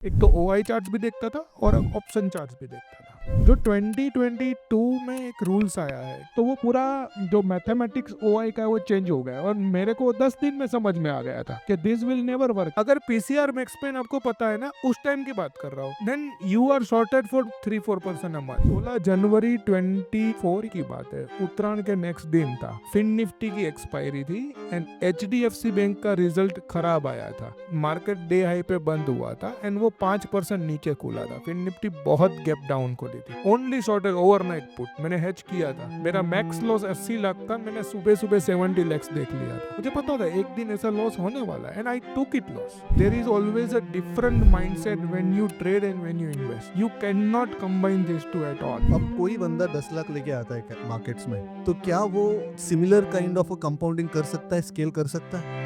एक तो OI charts भी देखता था और ऑप्शन चार्ट्स भी देखता था। जो 2022 में एक रूल्स आया है तो वो पूरा जो मैथमेटिक्स ओआई का है वो चेंज हो गया और मेरे को 10 दिन में समझ में आ गया था कि दिस विल नेवर वर्क। अगर पीसीआर मैक्स पेन आपको पता है ना, उस टाइम की बात कर रहा हूँ, then you are shorted for 3-4% a month. 16 जनवरी 24 की बात है, उत्तरायण के नेक्स्ट दिन था, फिन निफ्टी की एक्सपायरी थी एंड एचडीएफसी बैंक का रिजल्ट खराब आया था। मार्केट डे हाई पे बंद हुआ था एंड वो 5% नीचे खुला था। फिर निफ्टी बहुत गैप डाउन खुली थी। ओनली शॉर्टेड ओवरनाइट पुट मैंने हेज किया था। मेरा मैक्स लॉस 80 लाख था। मैंने सुबह सुबह 70 लाख देख लिया था। मुझे पता था एक दिन ऐसा लॉस होने वाला है and I took it loss. There is always a different mindset when you trade and when you invest. You can not combine this two at all. अब कोई बंदा 10 लाख लेके आता है मार्केट्स में, तो क्या वो सिमिलर काइंड ऑफ कंपाउंडिंग कर सकता है, स्केल कर सकता है?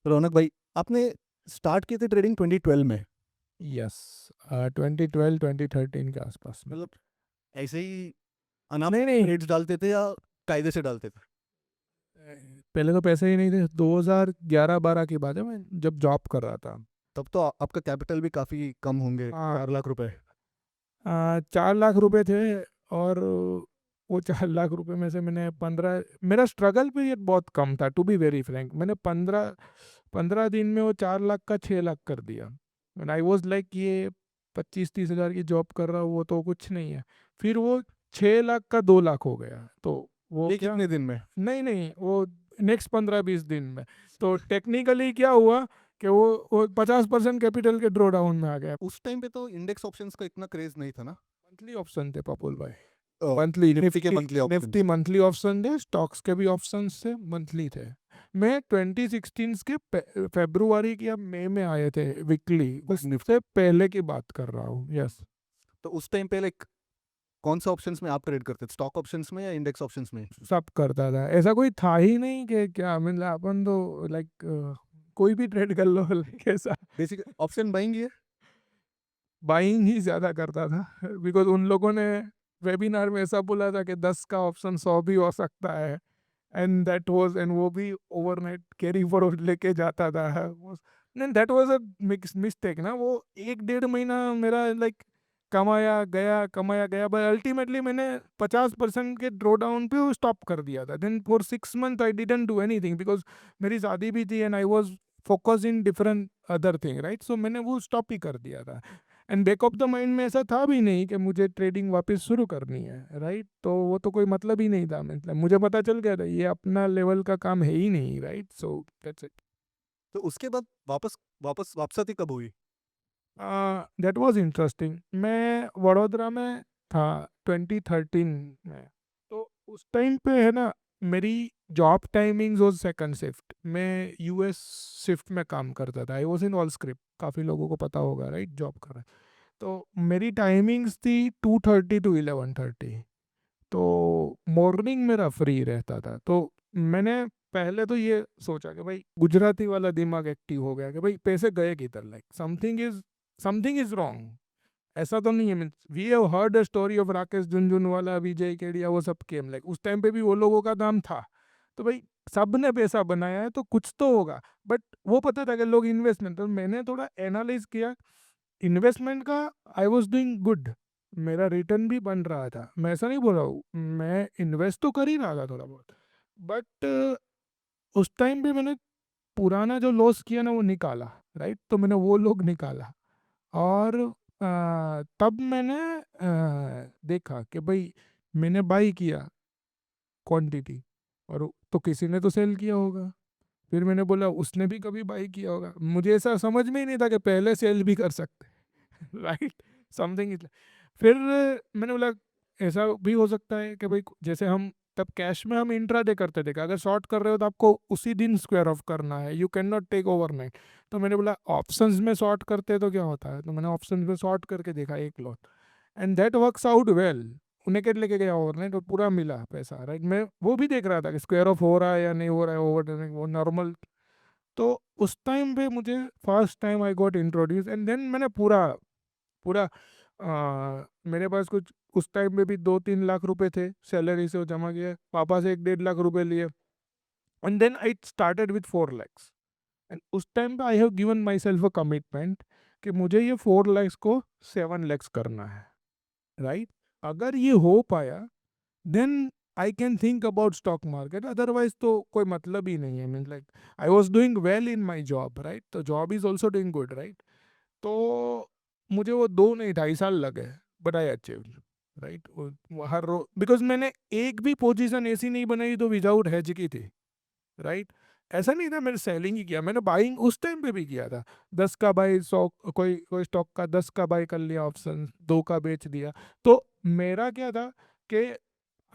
रौनक भाई, आपने स्टार्ट किए थे ट्रेडिंग 2012 में, यस, 2012 2013 के आसपास में। मतलब ऐसे ही अनाम नहीं नहीं, ट्रेड्स डालते थे या कायदे से डालते थे? पहले तो पैसे ही नहीं थे। 2011-12 की बात है, मैं जब जॉब कर रहा था। तब तो आपका कैपिटल भी काफी कम होंगे, हाँ, 4 लाख रुपए। 4 लाख रुपए थे और वो 4 लाख रुपए में से मैंने 15, मेरा स्ट्रगल पीरियड बहुत कम था टू बी वेरी फ्रैंक। मैंने 15 दिन में वो 4 लाख का 6 लाख कर दिया एंड आई वॉज लाइक ये 25-30 हज़ार की जॉब कर रहा हूँ, वो तो कुछ नहीं है। फिर वो 6 लाख का 2 लाख हो गया। तो वो ये क्या, कितने दिन में? नहीं नहीं, वो नेक्स्ट 15-20 दिन में। तो टेक्निकली क्या हुआ कि वो 50% कैपिटल के ड्रॉ डाउन में आ गया। उस टाइम पे तो इंडेक्स ऑप्शंस का इतना क्रेज नहीं था ना। मंथली ऑप्शन थे पपुल भाई। मंथली निफ्टी के Nifty, monthly option. Nifty monthly option थे, स्टॉक्स के भी ऑप्शन थे, मंथली थे। मैं 2016 के फेब्रुआरी की या मई में आए थे वीकली, उससे पहले की बात कर रहा हूँ। यस। तो उस टाइम पे लाइक कौन सा ऑप्शंस में आप ट्रेड करते थे, स्टॉक ऑप्शंस में या इंडेक्स ऑप्शंस में? सब करता था, ऐसा कोई था ही नहीं कि क्या, मतलब अपन तो लाइक कोई भी ट्रेड कर लो like ऐसा। बेसिक ऑप्शन बाइंग है। बाइंग ही ज्यादा करता था बिकॉज उन लोगों ने वेबिनार में ऐसा बोला था कि 10 का ऑप्शन 100 भी हो सकता है एंड दैट वाज, एंड वो भी ओवरनाइट कैरी फॉरवर्ड लेके जाता था। And that was a mistake ना। वो 1-1.5 महीना मेरा लाइक कमाया गया बट अल्टीमेटली मैंने 50% के ड्रॉ डाउन पे वो स्टॉप कर दिया था। Then for 6 month I didn't do anything because मेरी शादी भी थी and I was focus in different other thing, right. So मैंने वो स्टॉप ही कर दिया था and back of the mind में ऐसा था भी नहीं कि मुझे ट्रेडिंग वापस शुरू करनी है, राइट। तो वो तो कोई मतलब ही नहीं था। मतलब मुझे पता चल गया था ये अपना लेवल का काम है ही नहीं, राइट। So that's it. तो उसके बाद वापस वापस वापसी कब हुई? That was interesting. मैं वडोदरा में था 2013 में। तो उस टाइम पे है ना, मेरी job timings was second shift. मैं यूएस शिफ्ट में काम करता था। I was in all script, काफ़ी लोगों को पता होगा, राइट, जॉब कर रहा है। तो मेरी टाइमिंग्स थी 2:30 टू 11:30। तो मॉर्निंग मेरा फ्री रहता था। तो मैंने पहले तो ये सोचा कि भाई गुजराती वाला दिमाग एक्टिव हो गया कि भाई पैसे गए किधर, लाइक समथिंग इज रॉन्ग। ऐसा तो नहीं है, means we have heard a story of Rakesh Jhunjhunwala, Vijay Kedia, वो सब केम लाइक उस टाइम पे भी वो लोगों का दाम था। तो भाई सब ने पैसा बनाया है तो कुछ तो होगा। बट वो पता था कि लोग इन्वेस्टमेंट, तो मैंने थोड़ा एनालाइज किया इन्वेस्टमेंट का। आई वॉज डूइंग गुड, मेरा रिटर्न भी बन रहा था। मैं ऐसा नहीं बोल रहा हूँ, मैं इन्वेस्ट तो कर ही रहा था थोड़ा बहुत। बट उस टाइम पे मैंने पुराना जो लॉस किया ना वो निकाला, राइट। तो मैंने वो लोग निकाला और तब मैंने देखा कि भाई मैंने बाई किया क्वांटिटी और तो किसी ने तो सेल किया होगा। फिर मैंने बोला उसने भी कभी बाई किया होगा। मुझे ऐसा समझ में ही नहीं था कि पहले सेल भी कर सकते राइट, समथिंग इज। फिर मैंने बोला ऐसा भी हो सकता है कि भाई जैसे हम तब कैश में हम इंट्राडे करते थे कि अगर शॉर्ट कर रहे हो तो आपको उसी दिन स्क्वायर ऑफ करना है, you can not take overnight. तो मैंने बोला ऑप्शंस में शॉर्ट करते हैं तो क्या होता है। तो मैंने ऑप्शंस में शॉर्ट करके देखा एक lot and that works out well. उन्हें के लेके गया ओवरनाइट और पूरा मिला पैसा, राइट। मैं वो भी देख रहा था कि स्क्वायर ऑफ हो रहा है या नहीं हो रहा है, ओवर वो नॉर्मल। तो उस टाइम पे मुझे first time I got introduce and then मैंने पूरा पूरा मेरे पास कुछ उस टाइम में भी 2-3 लाख रुपए थे, सैलरी से वो जमा किए, पापा से 1-1.5 लाख रुपए लिए and then I started with 4 lakhs. And उस टाइम पे I have given myself a commitment कि मुझे ये 4 lakhs को 7 lakhs करना है, राइट? अगर ये हो पाया then I can think about stock market, otherwise तो कोई मतलब ही नहीं है. Mean like I was doing well in my job, right? तो job is also doing good, right? तो मुझे वो 2 नहीं 2.5 साल लगे, बट आई अचीव, राइट? हर रोज, बिकॉज मैंने एक भी पोजीशन ऐसी नहीं बनाई तो विदाउट हेज की थी, राइट? ऐसा नहीं था मैंने सेलिंग ही किया, मैंने बाइंग उस टाइम पे भी किया था. 10 का बाई, 100, कोई कोई स्टॉक का 10 का बाई कर लिया, ऑप्शन 2 का बेच दिया. तो मेरा क्या था कि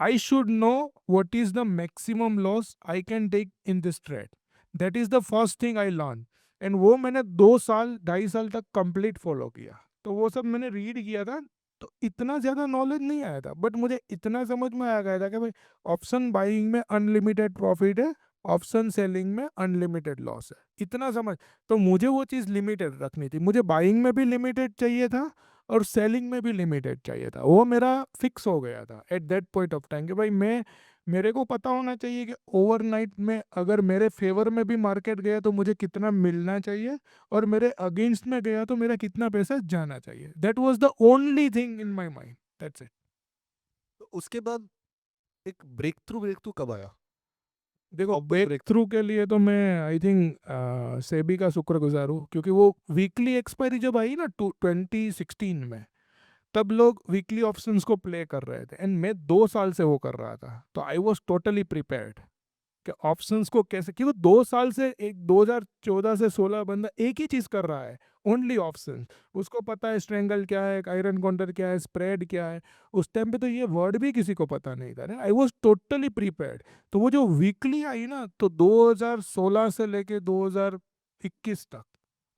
I should know what is the maximum loss I can take in this trade. That is the first thing I learned. And वो मैंने 2 साल 2.5 साल तक कंप्लीट फॉलो किया. तो वो सब मैंने रीड किया था. तो इतना ज़्यादा नॉलेज नहीं आया था, बट मुझे इतना समझ में आ गया था कि भाई ऑप्शन बाइंग में अनलिमिटेड प्रॉफिट है, ऑप्शन सेलिंग में अनलिमिटेड लॉस है, इतना समझ. तो मुझे वो चीज़ लिमिटेड रखनी थी. मुझे बाइंग में भी लिमिटेड चाहिए था और सेलिंग में भी लिमिटेड चाहिए था. वो मेरा फिक्स हो गया था at that point of time कि भाई मेरे को पता होना चाहिए कि ओवरनाइट में अगर मेरे फेवर में भी मार्केट गया तो मुझे कितना मिलना चाहिए, और मेरे अगेंस्ट में गया तो मेरा कितना पैसा जाना चाहिए. That was the only thing in my mind, that's it. तो उसके बाद एक ब्रेक थ्रू कब आया? देखो, Proper ब्रेक breakthrough। थ्रू के लिए तो मैं आई थिंक सेबी का शुक्रगुजार हूँ, क्योंकि वो वीकली एक्सपायरी जब आई ना 2016 में, तब लोग वीकली ऑप्शंस को प्ले कर रहे थे एंड मैं 2 साल से वो कर रहा था. तो आई वॉज टोटली प्रिपेयर्ड कि ऑप्शंस को कैसे, क्योंकि 2 साल से, एक 2014 से 16 बंदा एक ही चीज कर रहा है, ओनली ऑप्शन. उसको पता है स्ट्रेंगल क्या है, आयरन काउंटर क्या है, स्प्रेड क्या है. उस टाइम पे तो ये वर्ड भी किसी को पता नहीं था. I was totally prepared. तो वो जो वीकली आई ना, तो 2016 से लेके 2021 तक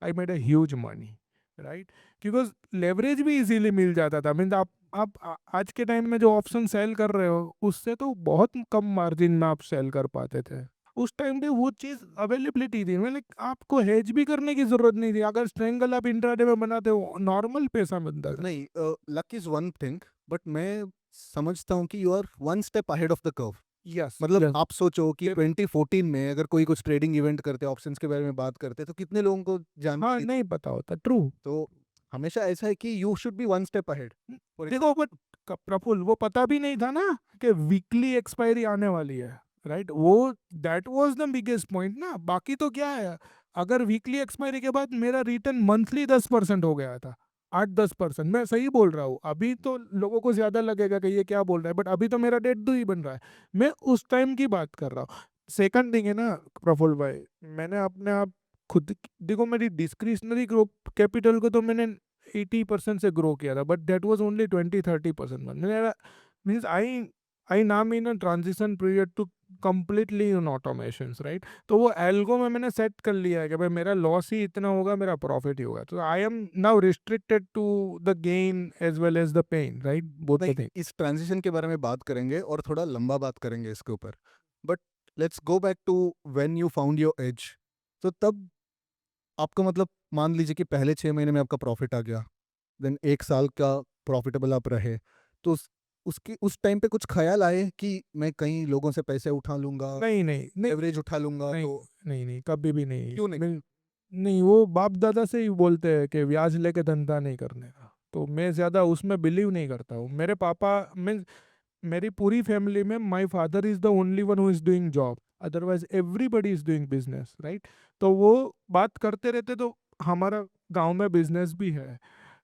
I made a huge money, right? Because leverage भी इजीली मिल जाता था. मीन आज के टाइम में जो ऑप्शन सेल कर रहे हो उससे तो बहुत कम मार्जिन में आप सेल कर पाते थे. उस टाइम पे वो चीज़ अवेलेबिलिटी थी, मतलब आपको हेज भी करने की जरूरत नहीं थी. अगर स्ट्रेंगल आप इंट्राडे में बनाते हो, नॉर्मल पैसा मिलता था. नहीं, luck is one thing, but मैं समझता हूँ कि you are one step ahead of the curve. Yes, मतलब यस. आप सोचो कि 2014 में अगर कोई कुछ ट्रेडिंग इवेंट करते, ऑप्शंस के बारे में बात करते, तो कितने लोगों को हाँ, जानकारी थी? नहीं पता होता, ट्रू. तो हमेशा ऐसा है कि you should be one step ahead. देखो, बट प्रफुल्ल, वो पता भी नहीं था ना कि वीकली एक्सपायरी आने वाली है, राइट? वो that was the biggest point ना. बाकी तो क्या है, अगर वीकली एक्सपायरी के बाद मेरा रिटर्न मंथली 10% हो गया था, 8-10%. मैं सही बोल रहा हूँ. अभी तो लोगों को ज्यादा लगेगा कि ये क्या बोल रहा है, बट अभी तो मेरा डेट दो ही बन रहा है. मैं उस टाइम की बात कर रहा हूँ. सेकंड थिंग है ना प्रफुल्ल भाई, मैंने अपने आप खुद देखो, मेरी डिस्क्रिशनरी ग्रोथ कैपिटल को तो मैंने 80% से ग्रो किया था, बट दैट वाज ओनली 20-30%. मेरा मीन्स आई नाम in a transition period to completely in automations, right? तो वो एल्गो में मैंने सेट कर लिया है कि भाई मेरा लॉस ही इतना होगा, मेरा प्रॉफिट ही होगा. तो I am now restricted to the gain as well as the pain, right? Both नहीं, द थिंग. इस ट्रांजिशन के बारे में बात करेंगे और थोड़ा लंबा बात करेंगे इसके ऊपर, but let's go back to when you found your edge. तो तब आपका मतलब मान लीजिए कि पहले 6 महीने में आपका प्रॉफिट आ गया, देन 1 साल का प्रॉफिटेबल आप रहे, तो उसकी उस टाइम पे कुछ ख्याल आए कि मैं कहीं लोगों से पैसे उठा लूंगा, नहीं, नहीं, नहीं, एवरेज उठा लूंगा? नहीं, तो नहीं, नहीं, कभी भी नहीं. क्यों नहीं? नहीं, वो बाप दादा से ही बोलते हैं कि ब्याज लेके धंधा नहीं करने का. तो मैं ज़्यादा उसमें बिलीव नहीं करता हूँ. मेरे पापा, मीन्स मेरी पूरी फैमिली में my father is the only one who is doing job, otherwise everybody is doing business, right? तो वो बात करते रहते. तो हमारा गांव में बिजनेस भी है,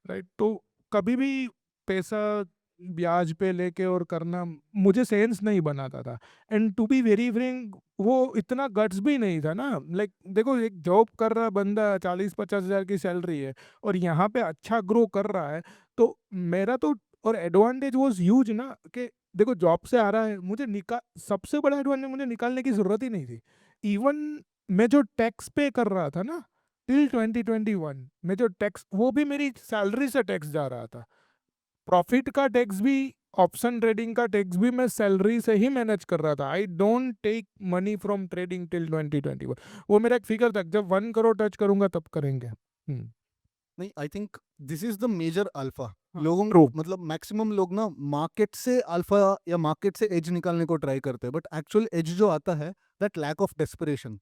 राइट? तो कभी भी पैसा ब्याज पे लेके और करना मुझे सेंस नहीं बनाता था. And to be very frank, वो इतना गट्स भी नहीं था ना. लाइक देखो, एक जॉब कर रहा बंदा 40-50 हज़ार की सैलरी है और यहाँ पे अच्छा ग्रो कर रहा है. तो मेरा तो, और एडवांटेज वॉज ह्यूज ना, कि देखो जॉब से आ रहा है, मुझे निकाल, सबसे बड़ा एडवांटेज, मुझे निकालने की जरूरत ही नहीं थी. इवन मैं जो टैक्स पे कर रहा था ना, टिल 2021 में जो टैक्स, वो भी मेरी सैलरी से टैक्स जा रहा था. प्रॉफिट का टैक्स भी, ऑप्शन ट्रेडिंग का टैक्स भी मैं सैलरी से ही मैनेज कर रहा था. I don't take money from trading till 2021. वो मेरा एक फिगर था, जब 1 करोड़ टच करूंगा तब करेंगे. नहीं, I think this is the major alpha. हाँ, लोगों ट्रू. मतलब मैक्सिमम लोग ना मार्केट से अल्फा या मार्केट से एज निकालने को ट्राई करते हैं, बट एक्चुअल एज जो आता है दैट लैक ऑफ डेस्परेशन,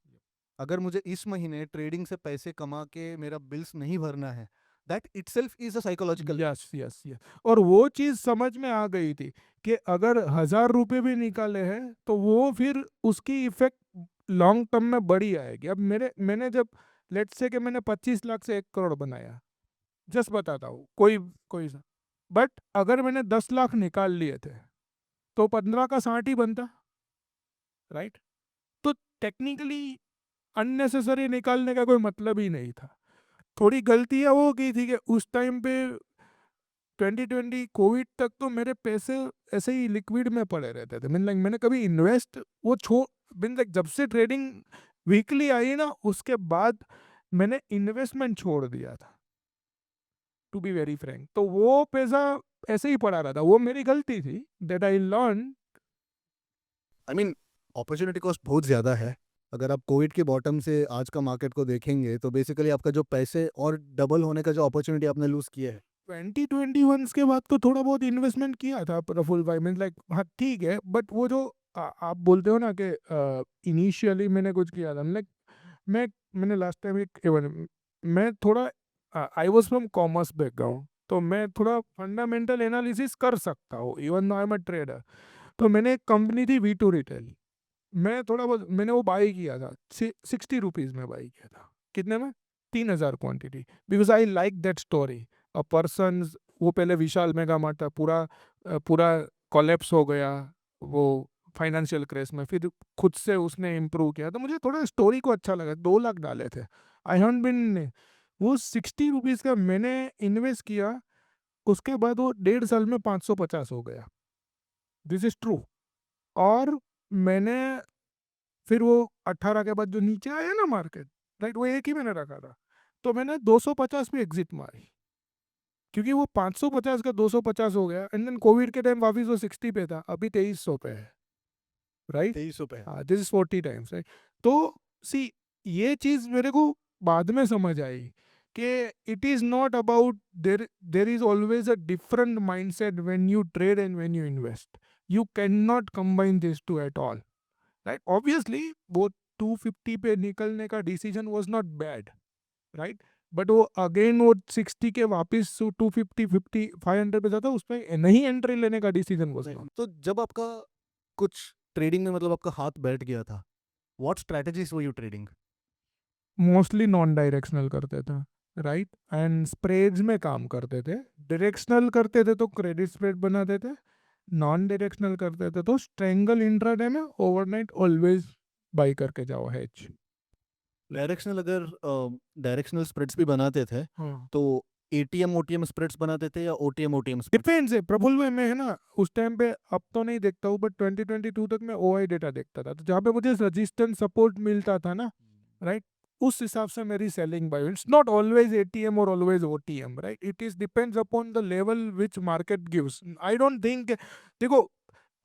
अगर मुझे इस महीने ट्रेडिंग से पैसे कमा के मेरा बिल्स नहीं भरना है, that itself is a psychological. Yes yes yes. और वो चीज समझ में आ गई थी कि अगर 1,000 रुपए भी निकाले हैं तो वो फिर उसकी इफेक्ट लॉन्ग टर्म में बड़ी आएगी। अब मैंने जब लेट्स से कि मैंने 25 लाख से 1 करोड़ बनाया, जस्ट बताता हूँ कोई कोई सा, बट अगर मैंने 10 लाख निकाल लिए थे तो 15 का 60 ही बनता, राइट? तो टेक्निकली अननेसेसरी निकालने का कोई मतलब ही नहीं था। थोड़ी गलतियां वो की थी कि उस टाइम पे 2020 कोविड तक तो मेरे पैसे ऐसे ही लिक्विड में पड़े रहते थे। मीन लाइक मैंने कभी इन्वेस्ट वो छोड़, मीन लाइक जब से ट्रेडिंग वीकली आई ना उसके बाद मैंने इन्वेस्टमेंट छोड़ दिया था, टू बी वेरी फ्रैंक। तो वो पैसा ऐसे ही पड़ा रहा था, वो मेरी गलती थी, that I learn. I mean opportunity cost बहुत ज़्यादा है। अगर आप कोविड के बॉटम से आज का मार्केट को देखेंगे तो बेसिकली आपका जो पैसे और डबल होने का जो अपॉर्चुनिटी आपने लूज़ किया है। 2021 के बाद तो थोड़ा बहुत इन्वेस्टमेंट किया था प्रफुल भाई, मीन लाइक हाँ ठीक है, बट वो जो आप बोलते हो ना कि इनिशियली मैंने कुछ किया था, लाइक मैंने लास्ट टाइम मैं थोड़ा I was from commerce background, तो मैं थोड़ा फंडामेंटल एनालिसिस कर सकता हूँ even I am a trader. तो मैंने एक कंपनी थी V2 रिटेल, मैं थोड़ा बहुत मैंने वो बाई किया था, 60 रुपीज़ में बाई किया था। कितने में? 3,000 quantity, because I like that story. A person, वो पहले विशाल मेगा मार्ट था, पूरा कोलेप्स हो गया वो फाइनेंशियल क्रेश में, फिर खुद से उसने इम्प्रूव किया, तो मुझे थोड़ा स्टोरी को अच्छा लगा। 2 लाख डाले थे, आई हैव बिन, वो 60 रुपीज़ का मैंने इन्वेस्ट किया, उसके बाद वो 1.5 साल में 550 हो गया। This is true. और मैंने फिर वो 18 के बाद जो नीचे आया ना मार्केट, राइट, वो एक ही मैंने रखा था, तो मैंने 250 पे एग्जिट मारी, क्योंकि वो 550 का 250 हो गया, एंड देन कोविड के टाइम वापिस वो 60 पे था, अभी 2300 पे है, राइट? 2300 पे है। हाँ, दिस इज 40 टाइम्स, राइट? तो सी, ये चीज मेरे को बाद में समझ आई कि it is not about, there is always a different mindset when you trade and when you invest. You can not combine this two at all, right? Obviously वो 250 पे निकलने का decision was not bad, right? But वो again वो 60 के वापस 250 50 500 पे जाता, उसमें नहीं एंट्री लेने का डिसीजन वाज नॉट। तो जब आपका कुछ ट्रेडिंग में मतलब आपका हाथ बैठ गया था, what strategies were you trading? Mostly non directional करते थे, राइट, एंड स्प्रेड्स में काम करते थे। डायरेक्शनल करते थे तो क्रेडिट स्प्रेड बनाते थे, नॉन डायरेक्शनल करते थे तो स्ट्रेंगल इंट्राडे में ओवरनाइट ऑलवेज बाई करके जाओ हेज। डायरेक्शनल, अगर डायरेक्शनल स्प्रेड्स भी बनाते थे हाँ, तो एटीएम ओटीएम स्प्रेड्स बनाते थे या ओटीएम ओटीएम स्प्रेड्स? डिपेंड्स है प्रफुल भाई। मैं है ना उस टाइम पे, अब तो नहीं देखता हूँ, बट 2022 तक मैं OI डेटा देखता था, तो जहाँ पे मुझे रजिस्टेंस सपोर्ट मिलता था ना, राइट, उस हिसाब से मेरी selling buy, it's not always ATM और ऑलवेज OTM, राइट? It is depends upon the level which market gives. I don't think, देखो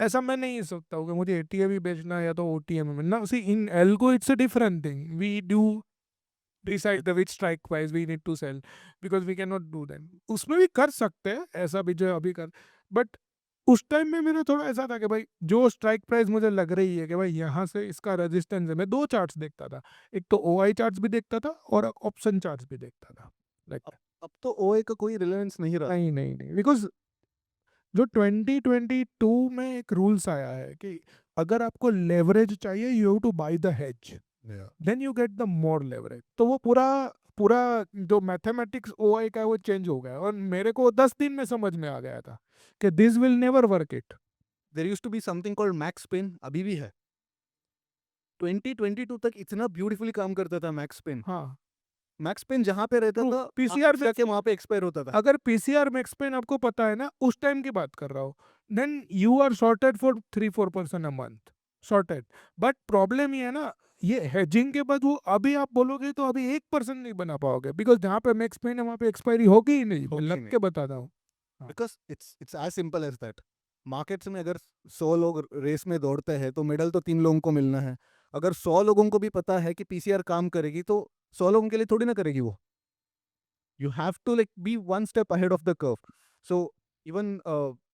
ऐसा मैं नहीं सोचता हूँ कि मुझे ATM ही बेचना है या तो OTM में ना। See, in algo it's a different thing, we do decide the which strike price we need to sell, because we can not do that. उसमें भी कर सकते हैं ऐसा भी जो अभी कर, बट उस टाइम में मेरा थोड़ा ऐसा था कि भाई जो स्ट्राइक प्राइस मुझे लग रही है कि भाई यहाँ से इसका रेजिस्टेंस है, मैं 2 चार्ट्स देखता था, एक तो OI चार्ट्स भी देखता था और ऑप्शन चार्ट्स भी देखता था, लाइक अब तो ओए का कोई रिलेवेंस नहीं रहा। नहीं नहीं नहीं, बिकॉज जो 2022 में एक रूल्स आया है कि अगर आपको लेवरेज चाहिए you have to buy the hedge, Yeah. Then you get the more leverage. तो वो पूरा पूरा जो मैथमेटिक्स OI का है वो चेंज हो गया, और मेरे को 10 दिन में समझ में आ गया था कि this will never work it. There used to be something called max pain, अभी भी है। 2022 तक इतना ब्यूटीफुली काम करता था मैक्स पेन। हाँ, मैक्स पेन जहाँ पे रहता ट्रू। था पीसीआर जाके वहाँ पे एक्सपायर होता था। अगर पीसीआर मैक्स पेन आपको पता है ना, उस टाइम की बात कर रहा हूँ, then you are sorted for 3-4% a month, sorted. But problem ये है ना, ये हेजिंग के बाद वो अभी आप बोलोगे तो अभी 1% नहीं बना पाओगे, बिकॉज जहाँ पे मैक्स पेन है वहाँ पे एक्सपायरी होगी ही नहीं, मैं होगी लग नहीं। के बताता हूँ। हाँ। Because it's as simple as that. Markets में अगर 100 लोग रेस में दौड़ते हैं तो मेडल तो 3 लोगों को मिलना है। अगर 100 लोगों को भी पता है कि पीसीआर काम करेगी तो 100 लोगों के लिए थोड़ी ना करेगी वो। You have to like be one step ahead of the curve. So even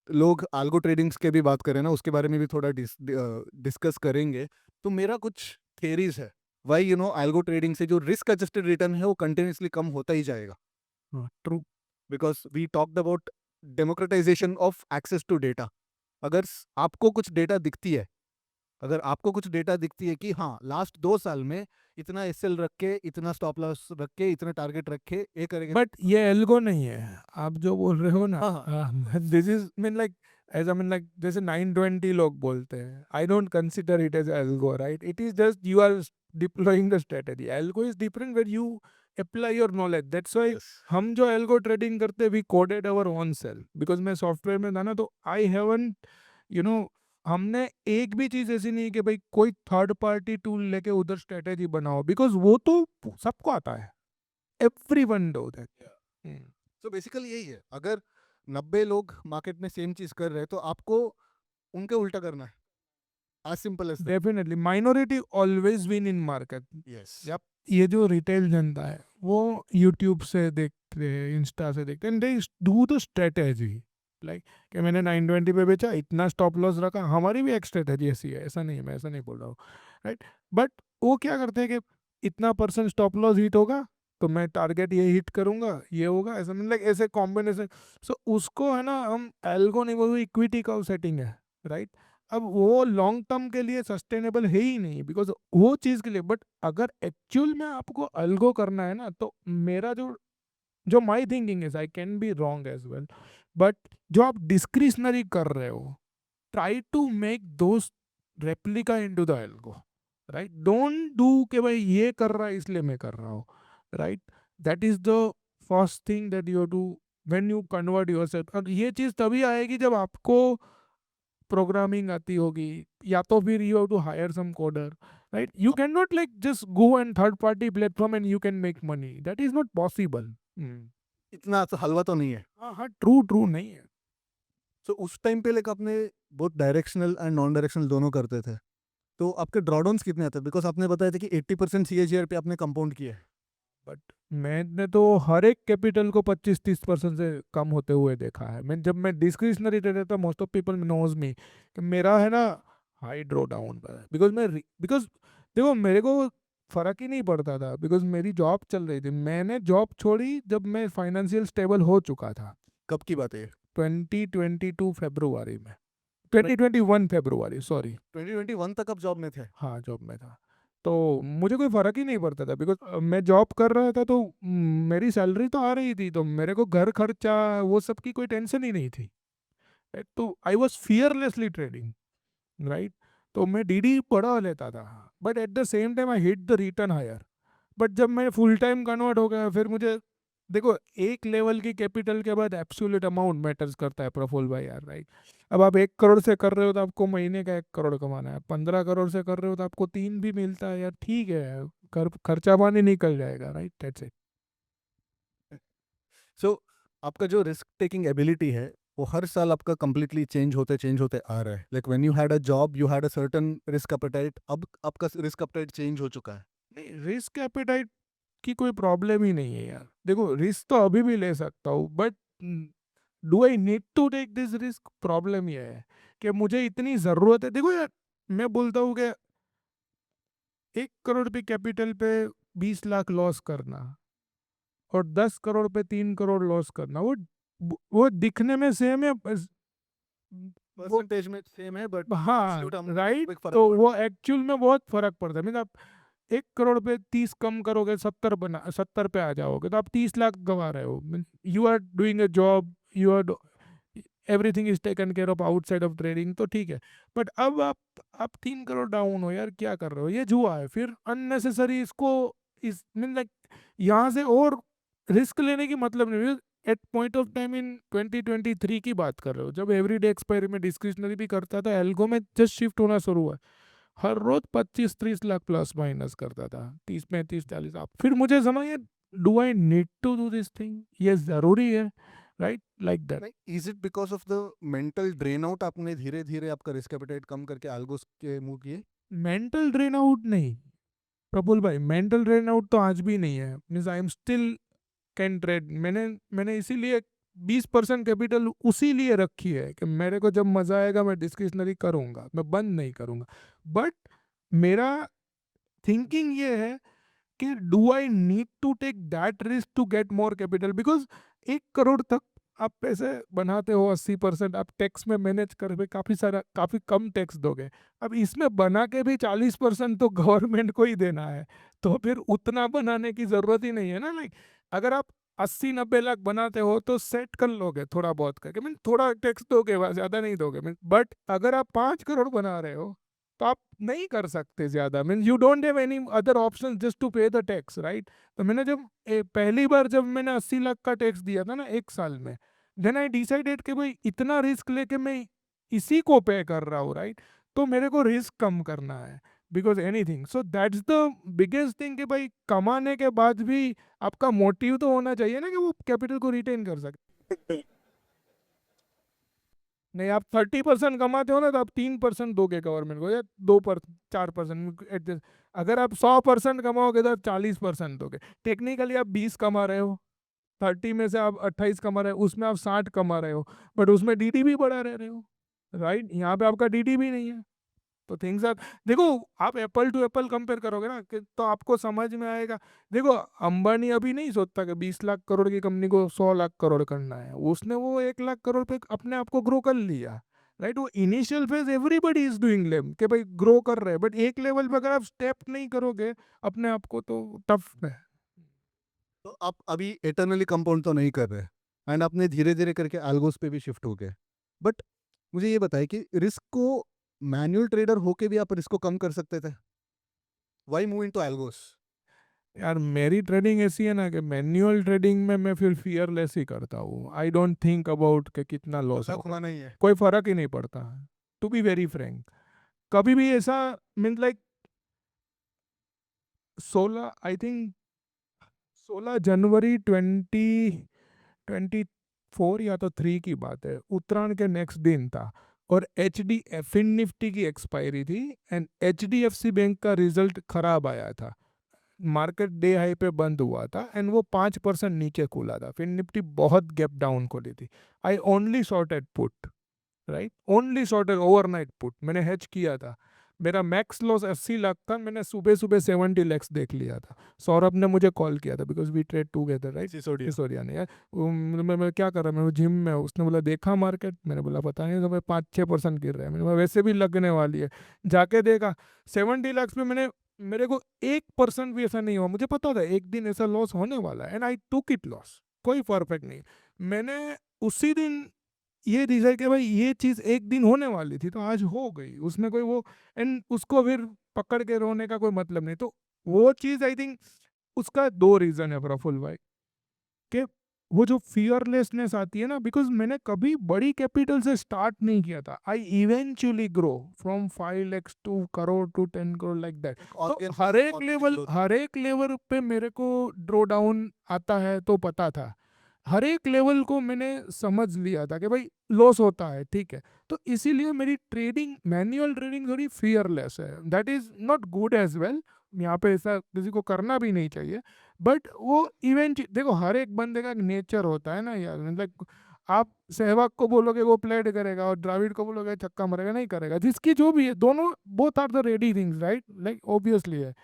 लोग आल्गो ट्रेडिंग्स के भी बात करें ना, उसके बारे में भी थोड़ा डिस्कस करेंगे। तो मेरा कुछ थियरीज है वाई एल्गो ट्रेडिंग से जो रिस्क एडजस्टेड रिटर्न है वो कंटिन्यूसली कम होता ही जाएगा, true. Because we talked about democratization of access to data. अगर आपको कुछ डेटा दिखती है, अगर आपको कुछ डेटा दिखती है कि हाँ लास्ट 2 साल में इतना एसएल रख के, इतना स्टॉप लॉस रख के, इतने टारगेट रख के ये करेंगे। बट ये एल्गो नहीं है आप जो बोल रहे हो ना। हाँ, this is mean like as I mean like जैसे 920 लोग बोलते हैं, I don't consider it as algo, right? It is just you are deploying the strategy. Algo is different where you apply your knowledge. That's why yes. हम जो algo trading करते हैं we coded our own self, because मैं software में था ना, तो I haven't you know हमने एक भी चीज ऐसी नहीं कि भाई कोई थर्ड पार्टी टूल लेके उधर स्ट्रेटेजी बनाओ, बिकॉज वो तो सबको आता है, एवरीवन डू दैट। तो बेसिकली यही है, अगर 90 लोग मार्केट में सेम चीज कर रहे हैं तो आपको उनके उल्टा करना है, as simple as that. Definitely minority always win in market. Yes. Yep. ये जो रिटेल जनता है वो यूट्यूब से देखते हैं, इंस्टा से देखते हैं, they do the strategy like कि मैंने 920 पे बेचा, इतना स्टॉप लॉस रखा। हमारी भी एक स्ट्रेटेजी ऐसी है, ऐसा नहीं है, मैं ऐसा नहीं बोल रहा हूँ, राइट? बट वो क्या करते हैं कि इतना परसेंट स्टॉप लॉस हिट होगा तो मैं टारगेट ये हिट करूंगा, ये होगा, ऐसा मतलब ऐसे कॉम्बिनेशन। सो उसको है ना हम एल्गो नहीं बोलते, इक्विटी का सेटिंग है, राइट? अब वो लॉन्ग टर्म के लिए सस्टेनेबल है ही नहीं, बिकॉज वो चीज़ के लिए। बट अगर एक्चुअल में आपको अल्गो करना है ना, तो मेरा जो जो my thinking is, I can be wrong as well, but जो आप डिस्क्रिशनरी कर रहे हो, try to make those replica into the algo, right? Don't do कि भाई ये कर रहा है इसलिए मैं कर रहा हूँ, right? That is the first thing that you do when you convert yourself. और ये चीज़ तभी आएगी जब आपको प्रोग्रामिंग आती होगी, या तो फिर you have to hire some coder, right? You can not like just go and third party platform and you can make money, that is not possible. इतना तो हलवा तो नहीं है। हाँ हाँ, ट्रू ट्रू नहीं है। सो उस टाइम पे लाइक आपने बहुत डायरेक्शनल एंड नॉन डायरेक्शनल दोनों करते थे, तो आपके ड्रॉडाउन्स कितने आते हैं? बिकॉज आपने बताया था कि 80% CAGR पे आपने कंपाउंड किया है। बट मैंने तो हर एक कैपिटल को 25-30% से कम होते हुए देखा है। मैं जब मैं डिस्क्रिशनरी ट्रेडर था, most of people knows me कि मेरा है ना हाई ड्रॉ डाउन पर है, बिकॉज देखो मेरे को फर्क ही नहीं पड़ता था, बिकॉज मेरी जॉब चल रही थी। मैंने जॉब छोड़ी जब मैं फाइनेंशियल स्टेबल हो चुका था, कब की बात है ये? 2022 फरवरी में, 2021 फरवरी, सॉरी। 2021 तक आप जॉब में थे? हाँ, जॉब में था, तो मुझे कोई फ़र्क ही नहीं पड़ता था, बिकॉज मैं जॉब कर रहा था, तो मेरी सैलरी तो आ रही थी, तो मेरे को घर खर्चा वो सब की कोई टेंशन ही नहीं थी, right? तो I was fearlessly trading, right? तो मैं डीडी बढ़ा लेता था, but at the same time I hit the return higher. But जब मैं फुल टाइम कन्वर्ट हो गया, फिर मुझे देखो एक लेवल की कैपिटल के बाद एब्सोल्यूट अमाउंट मैटर्स करता है प्रफुल भाई यार, राइट? अब आप 1 करोड़ से कर रहे हो तो आपको महीने का 1 करोड़ कमाना है, 15 करोड़ से कर रहे हो तो आपको 3 भी मिलता है यार, ठीक है, खर्चा पानी निकल जाएगा, राइट? That's it. सो आपका जो रिस्क टेकिंग एबिलिटी है वो हर साल आपका कंप्लीटली चेंज होते आ रहा है। Like when you had a job you had a certain risk appetite, अब आपका रिस्क एपेटाइट चेंज हो चुका है। नहीं, रिस्क एपेटाइट की कोई प्रॉब्लम ही नहीं है यार। देखो रिस्क तो अभी भी ले सकता हूँ, but do I need to take this risk? Problem यह है कि मुझे इतनी ज़रूरत है। देखो यार, मैं बोलता हूँ कि 1 करोड़ पे कैपिटल पे 20 लाख लॉस करना और 10 करोड़ पे 3 करोड़ लॉस करना, वो दिखने में सेम है, वो परसेंटेज में सेम है बट हाँ, एब्सोल्यूट राइट? एक फर्क तो पड़ता वो एक्चुअल में बहुत फर्क पड़ता है। मीन आप 1 करोड़ पे 30 कम करोगे, 70 पे आ जाओगे, तो आप 30 लाख गंवा रहे हो। You are doing a job, you are everything is taken care of outside of trading, तो ठीक है। बट अब आप 3 करोड़ डाउन हो यार, क्या कर रहे हो? ये जुआ है फिर अननेसेसरी। इसको इस मीन लाइक यहाँ से और रिस्क लेने की मतलब नहीं। At point of time in 2023 की बात कर रहे हो, जब एवरीडे एक्सपायरी में डिस्क्रिशनरी भी करता था, एल्गो में जस्ट शिफ्ट होना शुरू हुआ, हर रोज 25-30 लाख प्लस माइनस करता था, 30-35-40 आप। फिर मुझे समझ, do I need to do this thing? ये जरूरी है, राइट? Like that. नहीं। Is it because of the mental drain out आपने धीरे धीरे आपका रिस्क एपेटाइट कम करके अल्गोस के मूव किए? मेंटल ड्रेन आउट नहीं प्रफुल भाई, मेंटल ड्रेन आउट तो आज भी नहीं है। Means I am still can trade. मैंने इसीलिए 20% कैपिटल उसी लिए रखी है कि मेरे को जब मजा आएगा मैं डिस्क्रिशनरी करूंगा, मैं बंद नहीं करूंगा। बट मेरा थिंकिंग ये है कि do I need to take that risk to get more capital, because 1 crore तक आप पैसे बनाते हो, 80% आप टैक्स में मैनेज कर भी काफ़ी कम टैक्स दोगे। अब इसमें बना के भी 40% तो गवर्नमेंट को ही देना है, तो फिर उतना बनाने की ज़रूरत ही नहीं है ना। लाइक अगर आप 80-90 लाख बनाते हो तो सेट कर लोगे थोड़ा बहुत करके, मीन थोड़ा टैक्स दोगे, ज़्यादा नहीं दोगे। मीन बट अगर आप 5 करोड़ बना रहे हो तो आप नहीं कर सकते ज्यादा, mean you don't have any other option just to pay the tax, right. तो मैंने जब पहली बार जब मैंने 80 लाख का टैक्स दिया था ना 1 साल में, देन आई डिसाइडेड कि भाई इतना रिस्क लेके मैं इसी को पे कर रहा हूँ, राइट। तो मेरे को रिस्क कम करना है, because anything, so that's the biggest thing कि भाई कमाने के बाद भी आपका मोटिव तो होना चाहिए ना कि वो कैपिटल को रिटेन कर सके। नहीं, आप 30% कमाते हो ना तो आप 3% दोगे गवर्नमेंट को, या 4%। एडजस्ट, अगर आप 100% कमाओगे तो आप 40% दोगे। टेक्निकली आप 20 कमा रहे हो, 30 में से आप 28 कमा रहे हो, उसमें आप 60 कमा रहे हो, बट उसमें डीडी भी बढ़ा रहे हो, राइट। यहाँ पे आपका डीडी भी नहीं है। तो थिंग्स आर, देखो आप एप्पल टू एप्पल कंपेयर करोगे ना तो आपको समझ में आएगा। देखो अंबानी अभी नहीं सोचता कि 20 लाख करोड़ की कंपनी को 100 लाख करोड़ करना है, उसने वो 1 लाख करोड़ पे अपने आप को ग्रो कर लिया, राइट। वो initial phase everybody is doing lame कि भाई ग्रो कर रहे हैं, बट एक लेवल पे अगर आप स्टेप नहीं करोगे अपने आप को तो टफ है। तो आप अभी एटर्नली कंपाउंड तो नहीं कर रहे एंड आपने धीरे धीरे करके एल्गोस पे भी शिफ्ट हो गए, बट मुझे ये बताइए कि रिस्क को मैनुअल ट्रेडर होके भी आप रिस्क को कम कर सकते थे, वाई मूव इनटू एल्गोस? यार मेरी ट्रेडिंग ऐसी है ना कि मैन्युअल ट्रेडिंग में मैं फिर फियरलेस ही करता हूँ। आई डोंट थिंक अबाउट कि कितना लॉस खुला हो, खुला नहीं है। कोई फर्क ही नहीं पड़ता, टू बी वेरी फ्रैंक। कभी भी ऐसा, मीन लाइक 16 जनवरी 2024 या तो 3 की बात है, उत्तरायण के नेक्स्ट दिन था, और एच डी फिन निफ्टी की एक्सपायरी थी, and H D F C bank का रिजल्ट खराब आया था। मार्केट डे हाई पे बंद हुआ था एंड वो 5% नीचे खुला था, फिर निफ्टी बहुत गैप डाउन खुली थी। I only shorted put, right, only shorted overnight put, मैंने हेज किया था। मेरा मैक्स लॉस 80 लाख था, मैंने सुबह सुबह 70 लैक्स देख लिया था। सौरभ ने मुझे कॉल किया था because we trade together, right. Sisodia. Sisodia ने, यार मैं क्या कर रहा, मैं जिम में हूँ। उसने बोला देखा मार्केट, मैंने बोला पता नहीं, तो मैं 5-6% गिर रहा है, मैंने बोला वैसे भी लगने वाली है। जाके देखा 70 लैक्स पे मैंने, मेरे को 1% भी ऐसा नहीं हुआ, मुझे पता था एक दिन ऐसा लॉस होने वाला है, and I took it loss, कोई परफेक्ट नहीं। मैंने उसी दिन ये डिसाइड किया भाई ये चीज़ एक दिन होने वाली थी तो आज हो गई, उसमें कोई वो, एंड उसको फिर पकड़ के रोने का कोई मतलब नहीं। तो वो चीज़ आई थिंक उसका 2 रीज़न है प्रफुल भाई, कि वो जो फियरलेसनेस आती है ना, बिकॉज मैंने कभी बड़ी कैपिटल से स्टार्ट नहीं किया था। I eventually grow from 5 lakhs to crore to 10 crore, like that. तो हर एक लेवल पे मेरे को ड्रॉ डाउन आता है तो पता था, हर एक लेवल को मैंने समझ लिया था कि भाई लॉस होता है, ठीक है। तो इसीलिए मेरी ट्रेडिंग, मैन्युअल ट्रेडिंग थोड़ी फियरलेस है, that is not good as well. यहाँ पे ऐसा किसी को करना भी नहीं चाहिए, बट वो इवेंट, देखो हर एक बंदे का एक नेचर होता है ना यार, मतलब आप सहवाग को बोलोगे वो प्लेड करेगा और द्राविड को बोलोगे छक्का मारेगा, नहीं करेगा, जिसकी जो भी है, दोनों both are the ready things, right, like obviously है।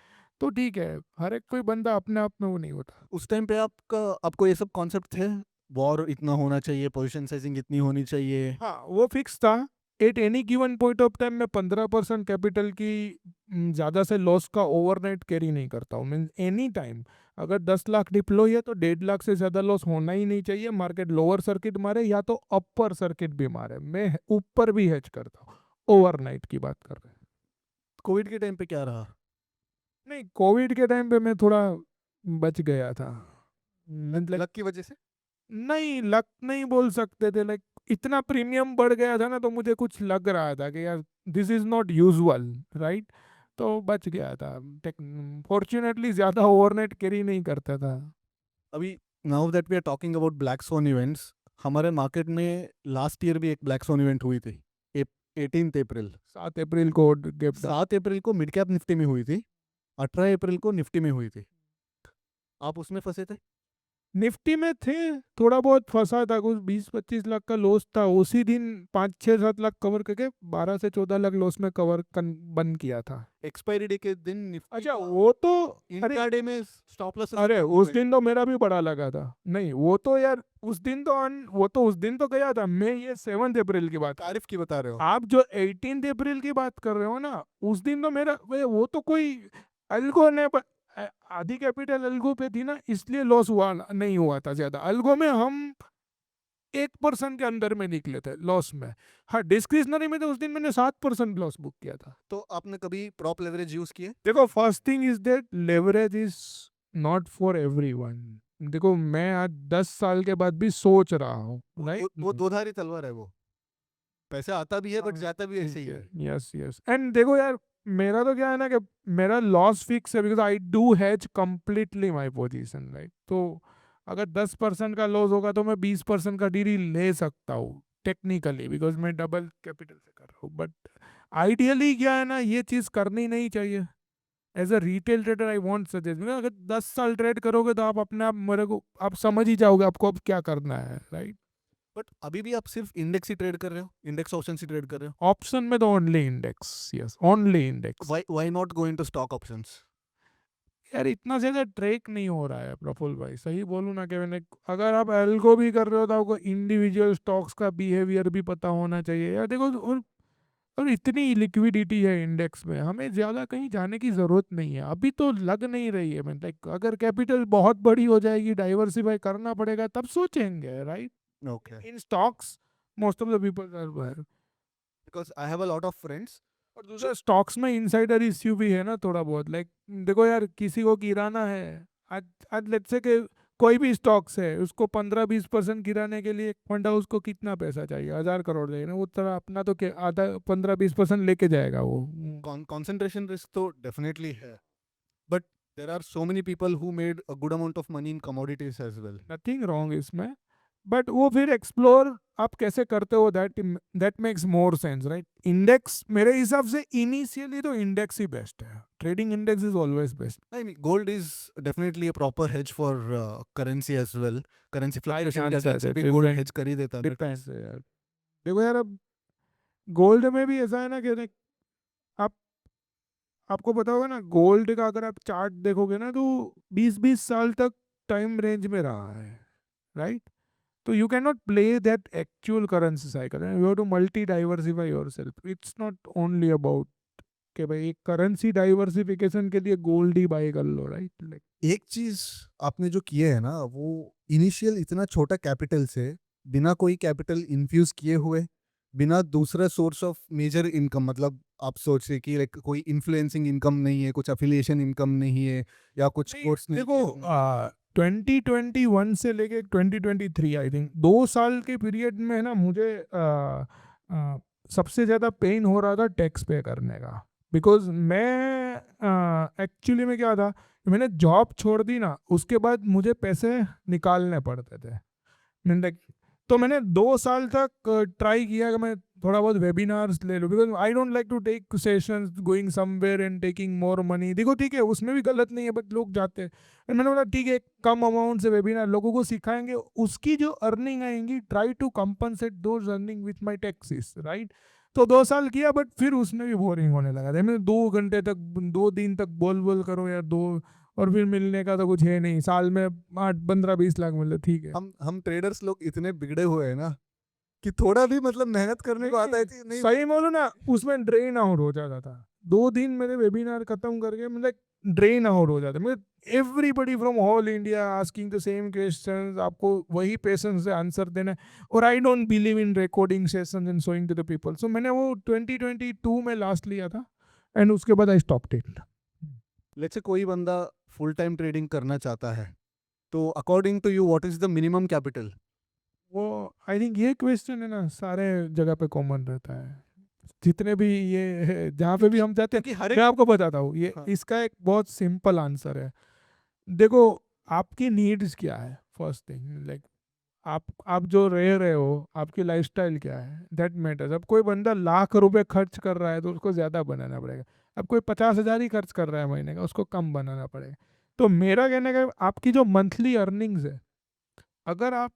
तो ठीक है, हर एक कोई बंदा अपने आप में वो नहीं होता। उस टाइम पे आपको ये सब कॉन्सेप्ट थे, वॉर इतना होना चाहिए, पोजीशन साइजिंग इतनी होनी चाहिए? हाँ वो फिक्स था। At any given point of time में 15% कैपिटल की ज़्यादा से लॉस का ओवरनाइट कैरी नहीं करता हूँ। मीन एनी टाइम अगर 10 लाख डिप्लॉय है तो 1.5 लाख से ज़्यादा लॉस होना ही नहीं चाहिए। मार्केट लोअर सर्किट मारे या तो अपर सर्किट भी मारे, मैं ऊपर भी हेज करता हूँ। ओवरनाइट की बात कर रहे हैं। कोविड के टाइम पे क्या रहा? नहीं, कोविड के टाइम पे मैं थोड़ा बच गया था, मतलब लक की वजह से? नहीं, लक नहीं बोल सकते थे, लाइक इतना प्रीमियम बढ़ गया था ना, तो मुझे कुछ लग रहा था कि यार this is not usual, right. तो बच गया था। फॉर्चुनेटली ज़्यादा ओवरनाइट कैरी नहीं करता था। अभी now that we are talking about black swan events, हमारे मार्केट में लास्ट ईयर भी एक ब्लैक सोन इवेंट हुई थी, 18 अप्रैल। 7 अप्रैल को गैप डाउन। 7 अप्रैल को मिड कैप निफ्टी में हुई थी, 18 अप्रैल को निफ्टी में हुई थी। आप उसमें फंसे थे? निफ्टी में थे, थोड़ा बहुत फंसा था, कुछ 20-25 लाख का लॉस था उसी दिन, 5-6-7 लाख कवर करके 12 से 14 लाख लॉस में बंद किया था। एक्सपायरी डे के दिन निफ्टी अच्छा का वो तो, अरे इंट्राडे में स्टॉप लॉस अरे उस दिन तो मेरा भी बड़ा लगा था, नहीं वो तो यार उस दिन तो वो तो उस दिन तो गया था, मैं ये 7 अप्रैल की बात, तारीफ की बता रहे हो। आप जो 18 अप्रैल की बात कर रहे हो ना, उस दिन तो मेरा वो तो कोई अल्गो ने आधी कैपिटल अल्गो पे थी ना, इसलिए लॉस नहीं हुआ था ज्यादा। अल्गो में हम 1% के अंदर में निकले थे लॉस में। हाँ डिस्क्रिशनरी में तो उस दिन मैंने 7% लॉस बुक किया था। तो आपने कभी प्रॉप लेवरेज यूज किए? देखो first thing is that leverage is not for everyone. देखो मैं आज 10 साल के बाद भी सोच रहा हूँ, वो राइट। दो धारी तलवार है वो, पैसा आता भी है बट जाता भी ऐसे ही ठीक है। है, यस यस, एंड देखो यार मेरा तो क्या है ना कि मेरा लॉस फिक्स है, because I do has completely my position, right. तो अगर 10% का लॉस होगा तो मैं 20% का डीडी ले सकता हूँ टेक्निकली, बिकॉज मैं डबल कैपिटल से कर रहा हूँ। बट आइडियली क्या है ना, ये चीज़ करनी नहीं चाहिए। As a retail trader I want suggest, अगर 10 साल ट्रेड करोगे तो आप अपने आप मेरे को आप समझ ही जाओगे आपको अब क्या करना है, राइट। बट अभी भी आप सिर्फ इंडेक्स ही ट्रेड कर रहे हो, इंडेक्स ऑप्शन ही ट्रेड कर रहे हो। ऑप्शन में तो only index, yes only index. Why not go into stock options? यार इतना ज्यादा ट्रैक नहीं हो रहा है प्रफुल भाई, सही बोलूँ ना कि मैंने, अगर आप एल्गो भी कर रहे हो तो आपको इंडिविजुअल स्टॉक्स का बिहेवियर भी पता होना चाहिए यार। देखो और इतनी लिक्विडिटी है इंडेक्स में, हमें ज़्यादा कहीं जाने की ज़रूरत नहीं है, अभी तो लग नहीं रही है। मैं लाइक अगर कैपिटल बहुत बड़ी हो जाएगी, डाइवर्सिफाई करना पड़ेगा, तब सोचेंगे, right. Okay. In stocks most of the people are. Because I have a lot of friends. और दूसरा स्टॉक्स में इनसाइडर इश्यू भी है ना थोड़ा बहुत, लाइक देखो यार किसी को गिराना है, आज आज लेट्स से कि कोई भी स्टॉक्स है उसको 15-20% गिराने के लिए फंड हाउस को कितना पैसा चाहिए, 1000 करोड़ चाहिए ना, वो तरह अपना तो क्या आधा 15-20% लेके जाएगा वो। कंसंट्रेशन रिस्क तो डेफिनेटली है, but there are so many people who made a good amount of money in commodities as well. Nothing wrong इसमें, बट वो फिर एक्सप्लोर आप कैसे करते हो, that makes more sense, right. Index मेरे हिसाब से इनिशियली तो इंडेक्स ही बेस्ट है, trading index is always best. I mean, gold is definitely a proper hedge for currency as well. Currency fluctuation के हिसाब से भी gold hedge कर ही देता है। डिपेंड्स है यार। देखो यार अब गोल्ड में भी ऐसा है ना कि आप आपको पता होगा ना, गोल्ड का अगर आप चार्ट देखोगे ना तो 20-20 साल तक टाइम रेंज में रहा है, राइट। तो you can not play that actual currency cycle, you have to multi diversify yourself, it's not only about कि भाई एक करेंसी डाइवर्सिफिकेशन के लिए गोल्ड ही बाय कर लो, राइट। लाइक एक चीज आपने जो किए है ना, वो इनिशियल इतना छोटा कैपिटल से, बिना कोई कैपिटल इन्फ्यूज किए हुए, बिना दूसरा सोर्स ऑफ मेजर इनकम, मतलब आप सोचिए कि लाइक कोई इन्फ्लुएंसिंग इनकम नहीं है, कुछ अफिलिएशन इनकम नहीं है, या कुछ कोर्स नहीं देखो किया। 2021 से लेके 2023 आई थिंक 2 साल के पीरियड में ना मुझे सबसे ज़्यादा पेन हो रहा था टैक्स पे करने का। बिकॉज मैं एक्चुअली में क्या था, मैंने जॉब छोड़ दी ना, उसके बाद मुझे पैसे निकालने पड़ते थे। मैंने तो मैंने 2 साल तक ट्राई किया कि मैं थोड़ा बहुत वेबिनार्स ले लूँ, because I don't like to take sessions going somewhere and taking more money. देखो ठीक है उसमें भी गलत नहीं है, बट लोग जाते हैं। And मैंने बोला ठीक है कम अमाउंट से वेबिनार लोगों को सिखाएंगे, उसकी जो अर्निंग आएंगी try to compensate those earning with my taxes, right. तो 2 साल किया, बट फिर उसमें भी बोरिंग होने लगा था। मैंने 2 घंटे तक 2 दिन तक बोल बोल करो यार, दो और फिर मिलने का तो कुछ है नहीं, साल में 8-15-20 लाख मिल रहे, ठीक है। हम ट्रेडर्स लोग इतने बिगड़े हुए हैं ना, कि थोड़ा भी मतलब मेहनत करने को आता है कि नहीं। सही बोलो ना, उसमें ड्रेन आउट हो जाता था। 2 दिन मेरे वेबिनार खत्म करके मतलब ड्रेन आउट हो जाता, मतलब everybody from all India asking the same questions, आपको वही पेशेंस से आंसर देना है। और I don't believe in recording sessions and showing to the people, so मैंने वो 2022 में लास्ट लिया था, एंड उसके बाद I stopped it. Let's say कोई बंदा फुल टाइम ट्रेडिंग करना चाहता है, तो according to you what is the minimum capital? वो आई थिंक ये क्वेश्चन है ना सारे जगह पे कॉमन रहता है, जितने भी ये है, जहाँ पे भी हम जाते हैं। क्योंकि हर मैं एक। आपको बताता हूँ ये हाँ। इसका एक बहुत सिंपल आंसर है। देखो आपकी नीड्स क्या है, फर्स्ट थिंग, लाइक आप जो रह रहे हो, आपकी लाइफस्टाइल क्या है, दैट मैटर्स। अब कोई बंदा लाख रुपए खर्च कर रहा है तो उसको ज़्यादा बनाना पड़ेगा। अब कोई 50,000 ही खर्च कर रहा है महीने का, उसको कम बनाना पड़ेगा। तो मेरा कहने का आपकी जो मंथली अर्निंग्स है, अगर आप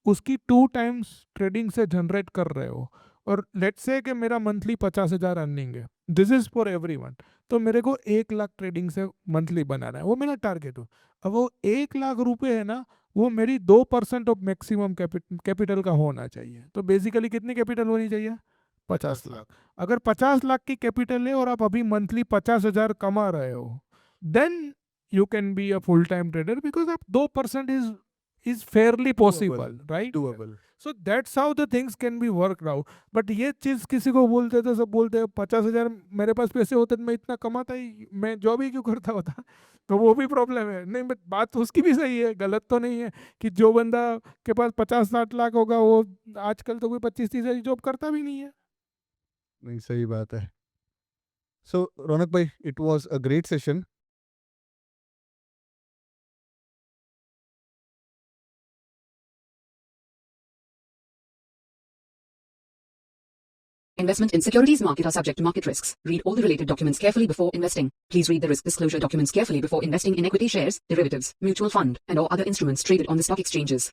उसकी 2 टाइम्स ट्रेडिंग से जनरेट कर रहे हो, और लेट्स से कि मेरा मंथली 50,000 अर्निंग है, दिस इज फॉर एवरीवन, तो मेरे को 1 लाख ट्रेडिंग से मंथली बनाना है, वो मेरा टारगेट हो। अब वो 1 लाख रुपए है ना, वो मेरी 2% ऑफ मैक्सिमम कैपिटल का होना चाहिए। तो बेसिकली कितनी कैपिटल होनी चाहिए? 50 लाख। अगर 50 लाख की कैपिटल है और आप अभी मंथली 50,000 कमा रहे हो, then you can be a full time trader, because आप 2% is fairly possible, right? Doable. So that's how the things can be worked out. But ये चीज़ किसी को बोलते तो सब बोलते हैं 50,000 मेरे पास पैसे होते तो मैं इतना कमाता ही, मैं जॉब ही क्यों करता होता? तो वो भी प्रॉब्लम है। नहीं, बट बात तो उसकी भी सही है, गलत तो नहीं है कि जो बंदा के पास 50-60 लाख होगा वो आजकल तो कोई 25-30 हज़ार जॉब करता भी नहीं है। नहीं, सही बात है। सो रौनक भाई, it was a great session. Investment in securities market are subject to market risks. Read all the related documents carefully before investing. Please read the risk disclosure documents carefully before investing in equity shares, derivatives, mutual fund, and or other instruments traded on the stock exchanges.